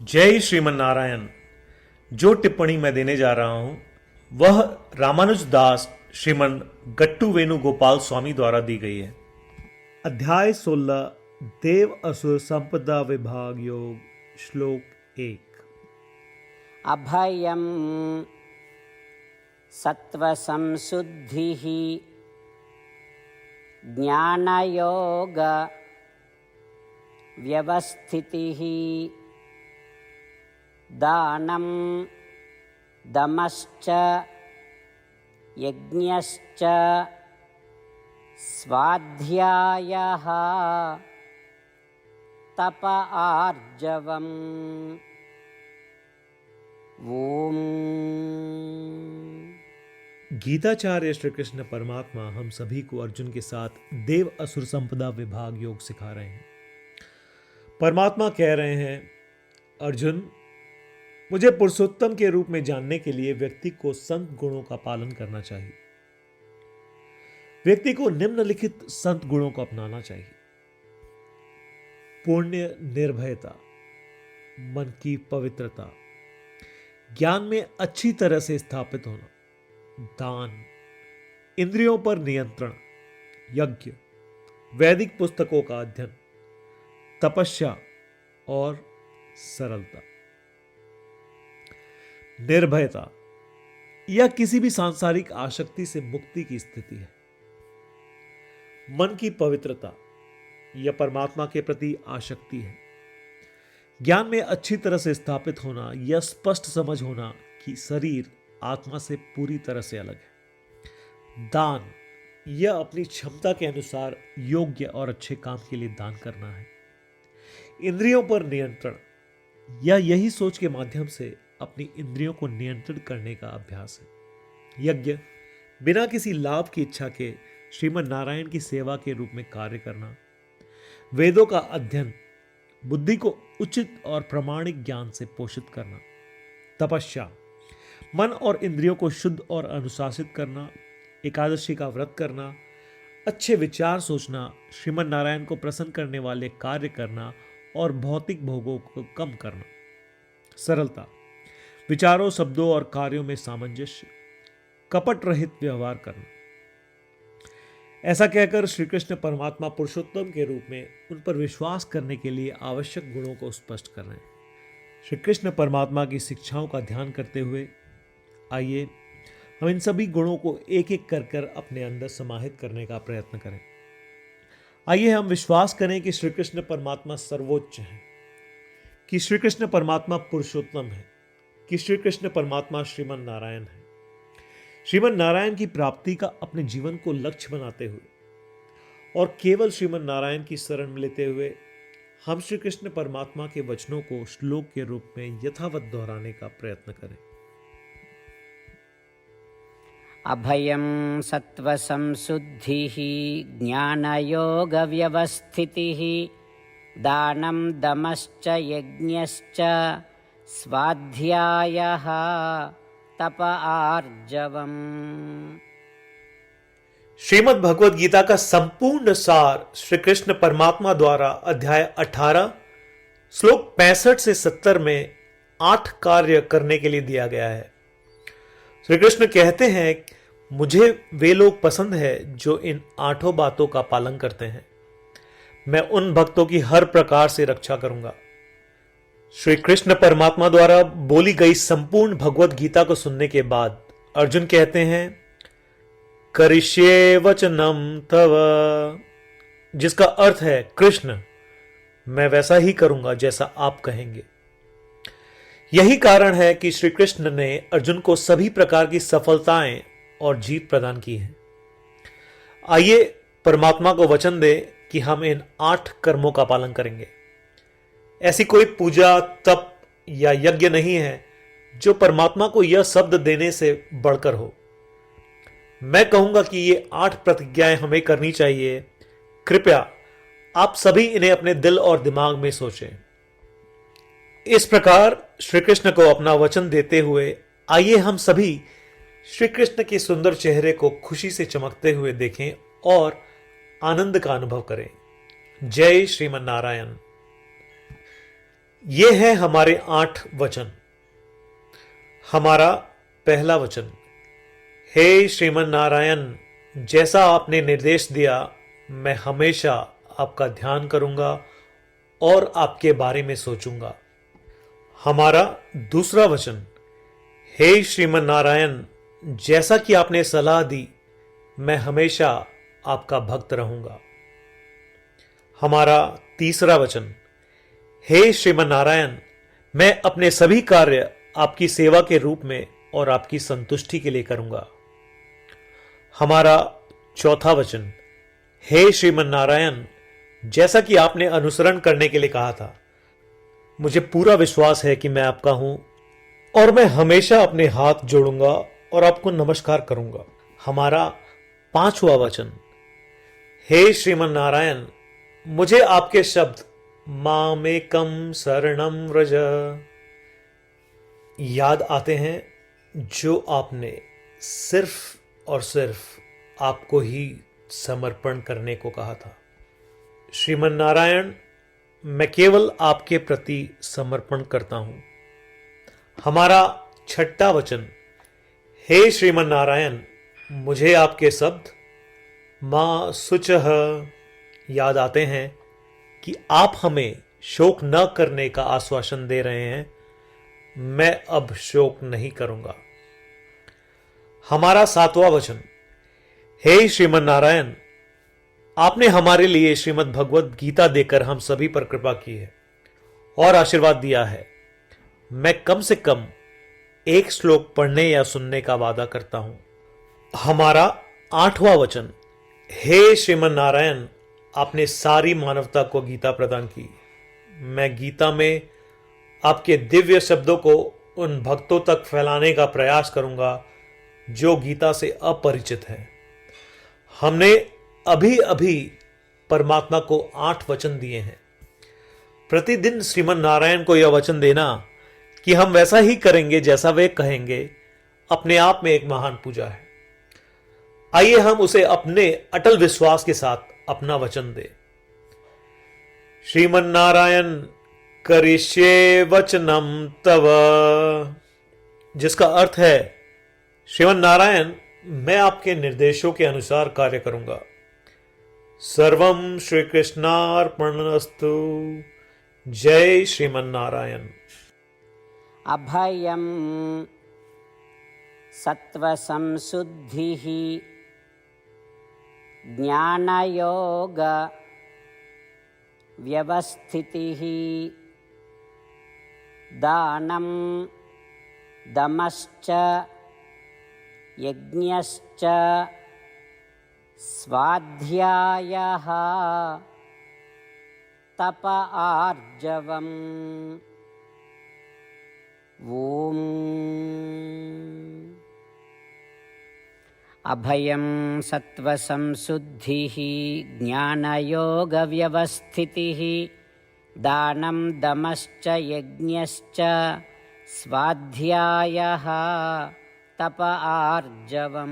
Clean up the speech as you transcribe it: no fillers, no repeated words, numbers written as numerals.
जय श्रीमन नारायण। जो टिप्पणी मैं देने जा रहा हूं वह रामानुज दास श्रीमन गट्टू वेणुगोपाल स्वामी द्वारा दी गई है। अध्याय 16 देव असुर संपदा विभाग योग श्लोक 1। अभयं सत्त्वसंशुद्धिः ज्ञानयोग व्यवस्थितिः दानं दमश्च यज्ञश्च स्वाध्यायः तप आर्जवम्। ओम। गीताचार्य श्री कृष्ण परमात्मा हम सभी को अर्जुन के साथ देव असुर संपदा विभाग योग सिखा रहे हैं। परमात्मा कह रहे हैं, अर्जुन, मुझे पुरुषोत्तम के रूप में जानने के लिए व्यक्ति को संत गुणों का पालन करना चाहिए। व्यक्ति को निम्नलिखित संत गुणों को अपनाना चाहिए। पुण्य, निर्भयता, मन की पवित्रता, ज्ञान में अच्छी तरह से स्थापित होना, दान, इंद्रियों पर नियंत्रण, यज्ञ, वैदिक पुस्तकों का अध्ययन, तपस्या और सरलता। निर्भयता यह किसी भी सांसारिक आसक्ति से मुक्ति की स्थिति है। मन की पवित्रता यह परमात्मा के प्रति आसक्ति है। ज्ञान में अच्छी तरह से स्थापित होना यह स्पष्ट समझ होना कि शरीर आत्मा से पूरी तरह से अलग है। दान यह अपनी क्षमता के अनुसार योग्य और अच्छे काम के लिए दान करना है। इंद्रियों पर नियंत्रण यह यही सोच के माध्यम से अपनी इंद्रियों को नियंत्रित करने का अभ्यास है। यज्ञ बिना किसी लाभ की इच्छा के श्रीमन नारायण की सेवा के रूप में कार्य करना। वेदों का अध्ययन बुद्धि को उचित और प्रामाणिक ज्ञान से पोषित करना। तपस्या मन और इंद्रियों को शुद्ध और अनुशासित करना। एकादशी का व्रत करना। अच्छे विचार सोचना। श्रीमन नारायण को प्रसन्न करने वाले कार्य करना और भौतिक भोगों को कम करना। सरलता विचारों, शब्दों और कार्यों में सामंजस्य, कपट रहित व्यवहार करना। ऐसा कहकर श्री कृष्ण परमात्मा पुरुषोत्तम के रूप में उन पर विश्वास करने के लिए आवश्यक गुणों को स्पष्ट कर रहे हैं। श्री कृष्ण परमात्मा की शिक्षाओं का ध्यान करते हुए आइए हम इन सभी गुणों को एक एक कर अपने अंदर समाहित करने का प्रयत्न करें। आइए हम विश्वास करें कि श्री कृष्ण परमात्मा सर्वोच्च है, कि श्री कृष्ण परमात्मा पुरुषोत्तम है, कि श्री कृष्ण परमात्मा श्रीमन नारायण है। श्रीमन नारायण की प्राप्ति का अपने जीवन को लक्ष्य बनाते हुए और केवल श्रीमन नारायण की शरण लेते हुए हम श्री कृष्ण परमात्मा के वचनों को श्लोक के रूप में यथावत दोहराने का प्रयत्न करें। अभयं सत्त्वसंशुद्धिः ज्ञानयोग व्यवस्थितिः दानं दमश्च यज्ञश्च स्वाध्यायः तप आर्जवम्। श्रीमद् भगवद गीता का संपूर्ण सार श्री कृष्ण परमात्मा द्वारा अध्याय 18 श्लोक 65 से 70 में 8 कार्य करने के लिए दिया गया है। श्री कृष्ण कहते हैं, मुझे वे लोग पसंद है जो इन 8 बातों का पालन करते हैं। मैं उन भक्तों की हर प्रकार से रक्षा करूंगा। श्री कृष्ण परमात्मा द्वारा बोली गई संपूर्ण भगवत गीता को सुनने के बाद अर्जुन कहते हैं, करिष्ये वचनम तव, जिसका अर्थ है, कृष्ण, मैं वैसा ही करूंगा जैसा आप कहेंगे। यही कारण है कि श्री कृष्ण ने अर्जुन को सभी प्रकार की सफलताएं और जीत प्रदान की है। आइए परमात्मा को वचन दे कि हम इन 8 कर्मों का पालन करेंगे। ऐसी कोई पूजा, तप या यज्ञ नहीं है जो परमात्मा को यह शब्द देने से बढ़कर हो। मैं कहूंगा कि ये 8 प्रतिज्ञाएं हमें करनी चाहिए। कृपया आप सभी इन्हें अपने दिल और दिमाग में सोचें। इस प्रकार श्री कृष्ण को अपना वचन देते हुए आइए हम सभी श्री कृष्ण के सुंदर चेहरे को खुशी से चमकते हुए देखें और आनंद का अनुभव करें। जय श्रीमन नारायण। ये है हमारे 8 वचन। हमारा पहला वचन, हे श्रीमन नारायण, जैसा आपने निर्देश दिया मैं हमेशा आपका ध्यान करूंगा और आपके बारे में सोचूंगा। हमारा दूसरा वचन, हे श्रीमन नारायण, जैसा कि आपने सलाह दी मैं हमेशा आपका भक्त रहूंगा। हमारा तीसरा वचन, हे श्रीमन नारायण, मैं अपने सभी कार्य आपकी सेवा के रूप में और आपकी संतुष्टि के लिए करूंगा। हमारा चौथा वचन, हे श्रीमन नारायण, जैसा कि आपने अनुसरण करने के लिए कहा था, मुझे पूरा विश्वास है कि मैं आपका हूं और मैं हमेशा अपने हाथ जोड़ूंगा और आपको नमस्कार करूंगा। हमारा पांचवा वचन, हे श्रीमन नारायण, मुझे आपके शब्द मामेकम शरणम व्रज याद आते हैं, जो आपने सिर्फ और सिर्फ आपको ही समर्पण करने को कहा था। श्रीमन नारायण, मैं केवल आपके प्रति समर्पण करता हूं। हमारा छठा वचन, हे श्रीमन नारायण, मुझे आपके शब्द मां शुचः याद आते हैं कि आप हमें शोक न करने का आश्वासन दे रहे हैं। मैं अब शोक नहीं करूंगा। हमारा सातवां वचन, हे श्रीमन नारायण, आपने हमारे लिए श्रीमद् भगवद गीता देकर हम सभी पर कृपा की है और आशीर्वाद दिया है। मैं कम से कम एक श्लोक पढ़ने या सुनने का वादा करता हूं। हमारा आठवां वचन, हे श्रीमन नारायण, आपने सारी मानवता को गीता प्रदान की। मैं गीता में आपके दिव्य शब्दों को उन भक्तों तक फैलाने का प्रयास करूंगा जो गीता से अपरिचित हैं। हमने अभी अभी परमात्मा को 8 वचन दिए हैं। प्रतिदिन श्रीमन नारायण को यह वचन देना कि हम वैसा ही करेंगे जैसा वे कहेंगे, अपने आप में एक महान पूजा है। आइए हम उसे अपने अटल विश्वास के साथ अपना वचन दें। श्रीमन नारायण करिष्ये वचनम तव, जिसका अर्थ है, श्रीमन नारायण, मैं आपके निर्देशों के अनुसार कार्य करूंगा। सर्वम श्री कृष्णार्पणमस्तु। जय श्रीमन नारायण। अभयं सत्त्वसंशुद्धिः ज्ञानयोग व्यवस्थितिः दानं दमश्च यज्ञश्च स्वाध्यायः तप आर्जवम्। ॐ अभयं सत्त्वसंशुद्धिः ज्ञानयोगव्यवस्थितिः दानं दमश्च यज्ञश्च स्वाध्यायः तप आर्जवम्।